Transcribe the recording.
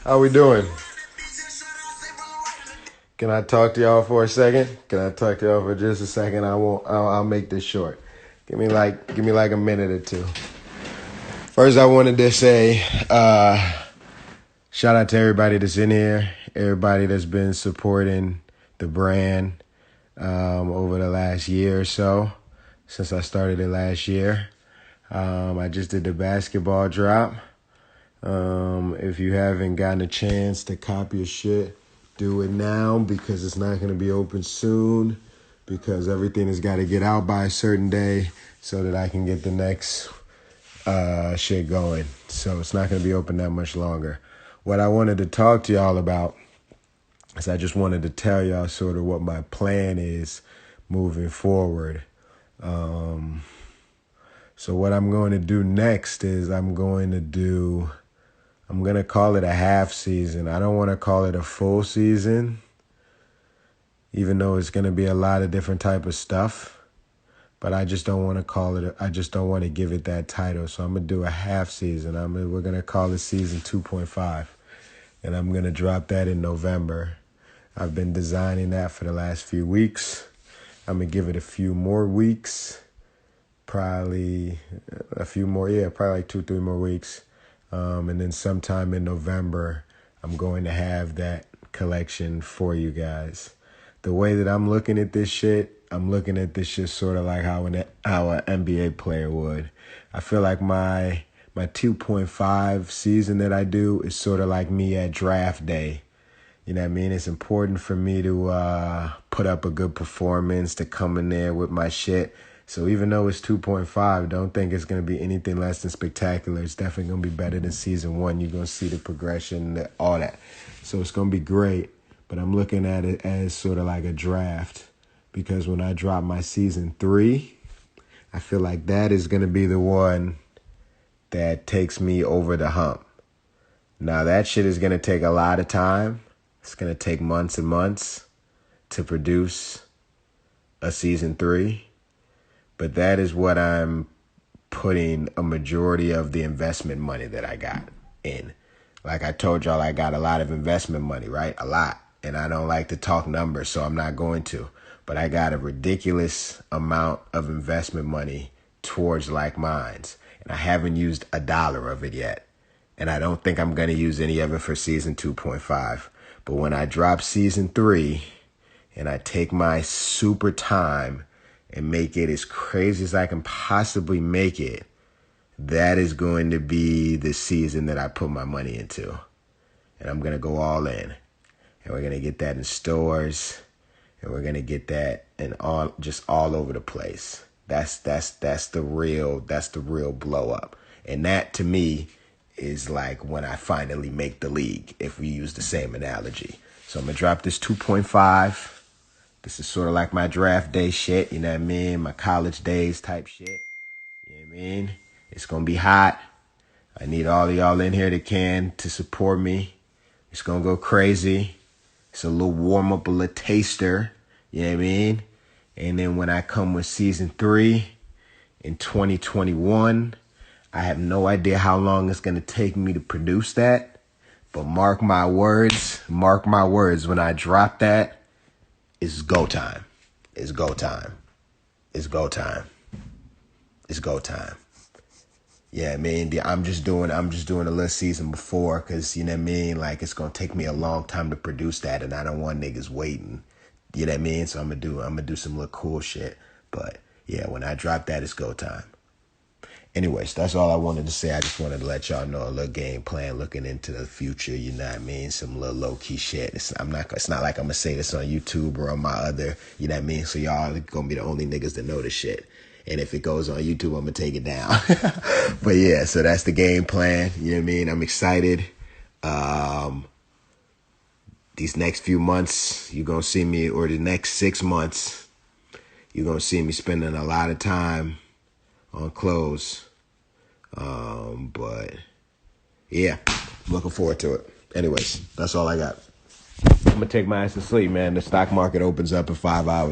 How we doing? Can I talk to y'all for a second? Can I talk to y'all for just a second? I'll make this short. Give me like a minute or two. First, I wanted to say, shout out to everybody that's in here, everybody that's been supporting the brand over the last year or so, since I started it last year. I just did the basketball drop. If you haven't gotten a chance to copy your shit, do it now because it's not going to be open soon, because everything has got to get out by a certain day so that I can get the next shit going. So it's not going to be open that much longer. What I wanted to talk to y'all about is I just wanted to tell y'all sort of what my plan is moving forward. So what I'm going to do next is I'm going to call it a half season. I don't want to call it a full season, even though it's going to be a lot of different type of stuff. But I just don't want to call it, I just don't want to give it that title. So I'm going to do a half season. We're going to call it season 2.5. And I'm going to drop that in November. I've been designing that for the last few weeks. I'm going to give it a few more weeks. Probably like 2-3 more weeks. And then sometime in November, I'm going to have that collection for you guys. The way that I'm looking at this shit sort of like how an NBA player would. I feel like my 2.5 season that I do is sort of like me at draft day. You know what I mean? It's important for me to put up a good performance, to come in there with my shit. So even though it's 2.5, don't think it's going to be anything less than spectacular. It's definitely going to be better than season 1. You're going to see the progression, all that. So it's going to be great. But I'm looking at it as sort of like a draft, because when I drop my season 3, I feel like that is going to be the one that takes me over the hump. Now, that shit is going to take a lot of time. It's going to take months and months to produce a season 3. But that is what I'm putting a majority of the investment money that I got in. Like I told y'all, I got a lot of investment money, right? A lot. And I don't like to talk numbers, so I'm not going to. But I got a ridiculous amount of investment money towards Like Minds. And I haven't used $1 of it yet. And I don't think I'm going to use any of it for season 2.5. But when I drop season 3 and I take my super time and make it as crazy as I can possibly make it, that is going to be the season that I put my money into. And I'm going to go all in. And we're going to get that in stores. And we're going to get that in all over the place. That's the real blow up. And that to me is like when I finally make the league, if we use the same analogy. So I'm going to drop this 2.5. This is sort of like my draft day shit, you know what I mean? My college days type shit, you know what I mean? It's going to be hot. I need all of y'all in here that can to support me. It's going to go crazy. It's a little warm up, a little taster, you know what I mean? And then when I come with season 3 in 2021, I have no idea how long it's going to take me to produce that. But mark my words, when I drop that, it's go time. It's go time. It's go time. It's go time. Yeah, I mean, I'm just doing a little season before, because, you know what I mean, like, it's gonna take me a long time to produce that, and I don't want niggas waiting. You know what I mean? So I'm gonna do some little cool shit. But yeah, when I drop that, it's go time. Anyways, that's all I wanted to say. I just wanted to let y'all know a little game plan looking into the future, you know what I mean? Some little low-key shit. It's not like I'm going to say this on YouTube or on my other, you know what I mean? So y'all are going to be the only niggas that know this shit. And if it goes on YouTube, I'm going to take it down. But yeah, so that's the game plan, you know what I mean? I'm excited. These next few months, you're going to see me, or the next 6 months, you're going to see me spending a lot of time on clothes. But yeah, I'm looking forward to it. Anyways, that's all I got. I'm gonna take my ass to sleep, man. The stock market opens up in 5 hours.